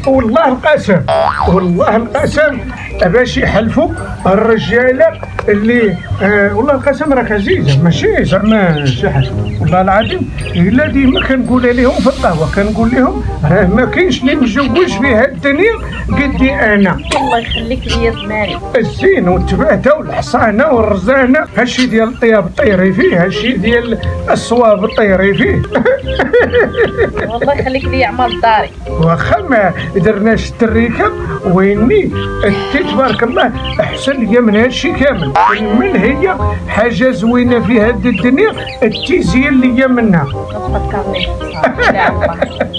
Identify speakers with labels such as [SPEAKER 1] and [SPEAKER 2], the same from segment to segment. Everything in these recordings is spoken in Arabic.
[SPEAKER 1] والله القسم، والله القسم باش يحلفوا الرجاله اللي والله القسم راك عزيزه ماشي زعما شي حاجه، والله العظيم الا ديما كنقولها لهم في القهوه، كنقول لهم راه ما كاينش اللي مجوج في هاد الدنيا قدي انا.
[SPEAKER 2] الله يخليك ليا زماني.
[SPEAKER 1] الزين والتبعته والحصانه والرزانه، هادشي ديال الطياب طيري فيه، هادشي ديال الصواب طيري فيه.
[SPEAKER 2] والله يخليك ليا عمر داري.
[SPEAKER 1] واخا ما درناش التريكه ويني انت تبارك الله احسن ليا من هادشي كامل، من هي حاجه زوينه في هاد الدنيا التيزيان ليا منها.
[SPEAKER 2] ما تفكرنيش بصراحه لا والله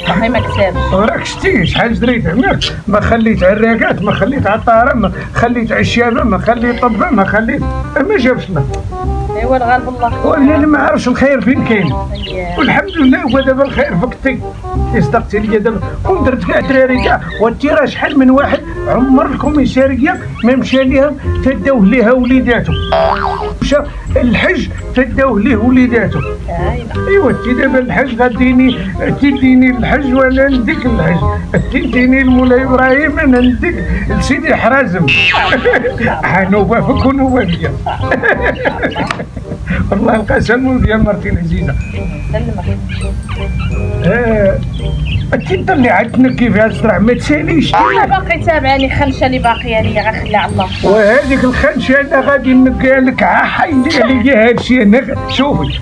[SPEAKER 2] والله ما كسبتش.
[SPEAKER 1] وراك شتي شحال دريت عمرك، ما خليت عراقات، ما خليت عطاره، ما خليت عشابه، ما خليت طبه، ما خليت ما جابش الله.
[SPEAKER 2] ايوا الغالب الله.
[SPEAKER 1] وانا ما عرفش الخير فين كاين، والحمد لله هو دابا الخير فقتي صدقتي لي دابا ودرت كاع دراري كاع، وانت راه شحال من واحد عمر الكوميساريه ما مشى ليها تداوه ليها وليداتو، مشى الحج تداوه ليه وليداتو. ايوا انت دابا الحج غاديني تديني الحج وانا نديك الحج، تديني لمولاي ابراهيم انا نديك لسيدي حرازم. حنوبه فك ونوبه بيا. والله القسم ديال مرتي العزيزه.
[SPEAKER 2] سلمك.
[SPEAKER 1] انت طلعت تنكي فيها الزرع ما تساليش.
[SPEAKER 2] انا باقي تابعاني خنشه اللي باقيه ليا غنخليها على الله.
[SPEAKER 1] وهذيك الخنشه انا غادي نقيها لك، حيدي عليا هادشي انا. شوفي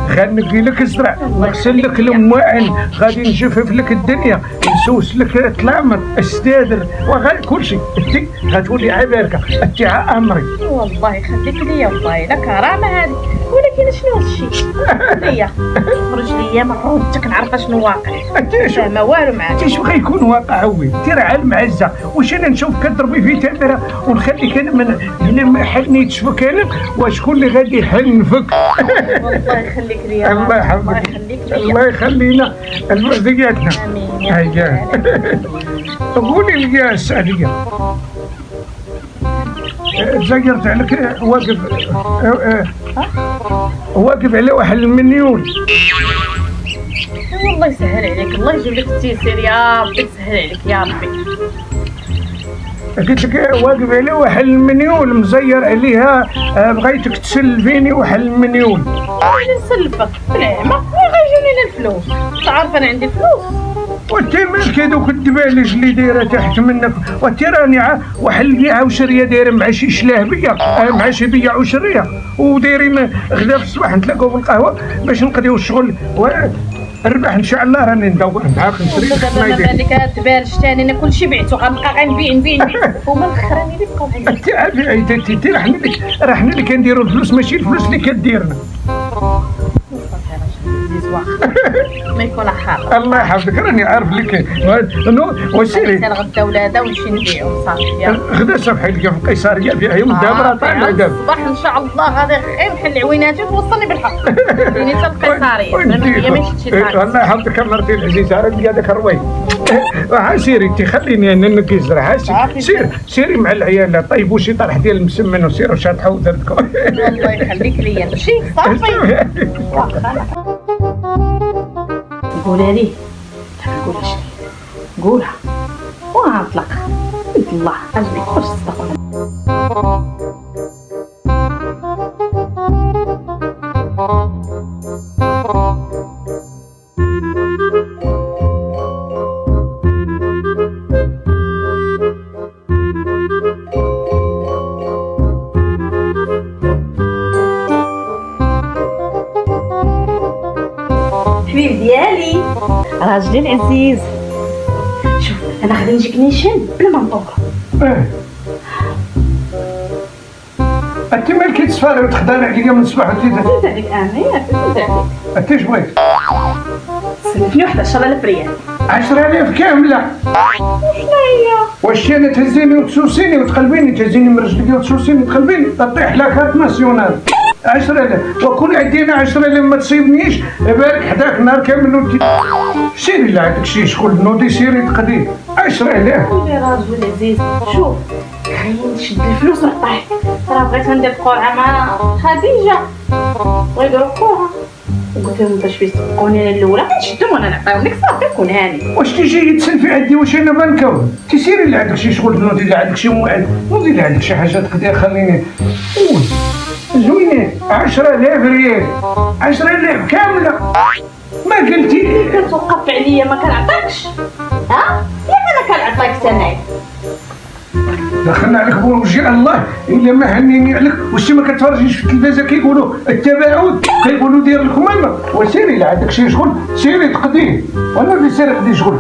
[SPEAKER 1] غنقي لك الزرع، نغسل لك المواعن، غادي نجفف لك الدنيا، نسوس لك الطلامر السدادر وغير كلشي، انت غتولي عباركه، انت امري.
[SPEAKER 2] والله يخليك ليا والله لا كرامه هذه، ولكن شنو هادشي؟ ليا خرج ليا مرة انت كنعرف شنو واقع.
[SPEAKER 1] انت
[SPEAKER 2] ما والو معاك.
[SPEAKER 1] انت شنو غيكون واقع هوي؟ انت راه على المعزه، واش انا نشوف كضربي في تمره ونخليك انا من هنا ما حنيتش فيك انا، وشكون اللي غادي يحنفك؟
[SPEAKER 2] الله يخليك ليا.
[SPEAKER 1] الله يحفظك.
[SPEAKER 2] الله يخليك ليا.
[SPEAKER 1] الله يخلينا الوردياتنا.
[SPEAKER 2] امين.
[SPEAKER 1] هيا قولي لي يا السعديه، تزيرت عليك واقف واقف على واحد المليون.
[SPEAKER 2] والله يسهل عليك، الله يجيب لك التيسير يا ربي، يسهل عليك يا ربي.
[SPEAKER 1] قلت لك واقف على واحد المليون مزير عليها، بغيتك تسلفيني واحد المليون.
[SPEAKER 2] انا نسلفك بالعمى وغيجوني الفلوس، تعرف انا عندي فلوس.
[SPEAKER 1] وانت مالك هذوك الدبالج اللي دايره تحت منك، وانت راني واحد البيعه وشريه دايره مع شي شلاهبيه، مع شي بيع وشريه، ودايرين غدا في الصباح نتلاقاو في القهوه باش نقضيو الشغل الربح ان شاء الله. راني ندور معاك نشري لك
[SPEAKER 2] دابا ما بالك الدبالج ثاني انا كلشي بعتو، غنبقى غنبيع هما الاخراني اللي بقاو عندي.
[SPEAKER 1] انت عافيتي انت راه حنا اللي كنديروا الفلوس ماشي الفلوس اللي كديرنا.
[SPEAKER 2] ما يكون حار.
[SPEAKER 1] الله يحفظك راني عارف اللي كاين. وسيري
[SPEAKER 2] غدا ولاده ونمشي نبيعو صافي.
[SPEAKER 1] غدا صبحي لك في القيصريه فيها يوم دابا طالع دابا
[SPEAKER 2] الصباح ان شاء الله غادي غير نحل عويناتي وتوصلني بالحق. يعني حتى القيصريه هي ماشي شي طريق.
[SPEAKER 1] الله يحفظك مرتي العزيزه، راه هذاك الروي. سيري انت خليني انا نكي الزرع. سيري مع العيال طيبوا شي طرح ديال المسمن وسيروا شاطحوا دردكم.
[SPEAKER 2] الله يخليك ليا نمشي صافي. قولها لي قولها شنو قولها ونطلق بنت الله عجبك واش تصدق. حبيب ديالي راجلي العزيز، شوف انا غادي نجيك نيشان بلا ما نطول.
[SPEAKER 1] انت مالك تصفاري وتخدمي عليا من الصباح وانت
[SPEAKER 2] فهمت عليك انا فهمت عليك.
[SPEAKER 1] انت اش بغيت؟
[SPEAKER 2] سلفني واحد 10000 ريال.
[SPEAKER 1] 10000 كامله؟
[SPEAKER 2] شنو هي؟
[SPEAKER 1] واش انا تهزيني وتسوسيني وتقلبيني، تهزيني من رجلي وتسوسيني وتقلبيني، تطيح لاكارت ناسيونال. 10000 وكون عدينا 10000 ما تصيبنيش بالك حداك النهار كامل وانت سيري اللي عندك شي شغل نوضي سيري تقضي 10000.
[SPEAKER 2] يا راجل عزيز شوف خليني نشد الفلوس ونعطيه. راه بغيت ندير قرعه مع خديجه بغيو يروحوها، قلت لهم باش يسبقوني انا الاولى كنشدهم وانا نعطيهم لك صافي نكون هاني.
[SPEAKER 1] واش تيجي تسلفي عندي؟ واش انا بنكون؟ تيسيري اللي عندك شي شغل، نوضي اللي عندك شي موعد، نوضي اللي عندك شي حاجه تقدر خليني زوينه. 10,000 ريال، 10,000 كامله. ما قلتي لي
[SPEAKER 2] كتوقف عليا ما كنعطيكش؟ ها ياك انا كنعطيك سنايا.
[SPEAKER 1] دخلنا عليك بوجه الله الا ما هنيني عليك. واش ما كتفرجيش في التلفازه كيقولوا التباعد، كيقولوا دير الكمامه؟ وسيري اللي عندك شي شغل سيري تقضيه، وانا اللي سيري قضي شغل.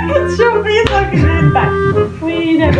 [SPEAKER 2] كتشوف فيا صافي جاي نضحك وين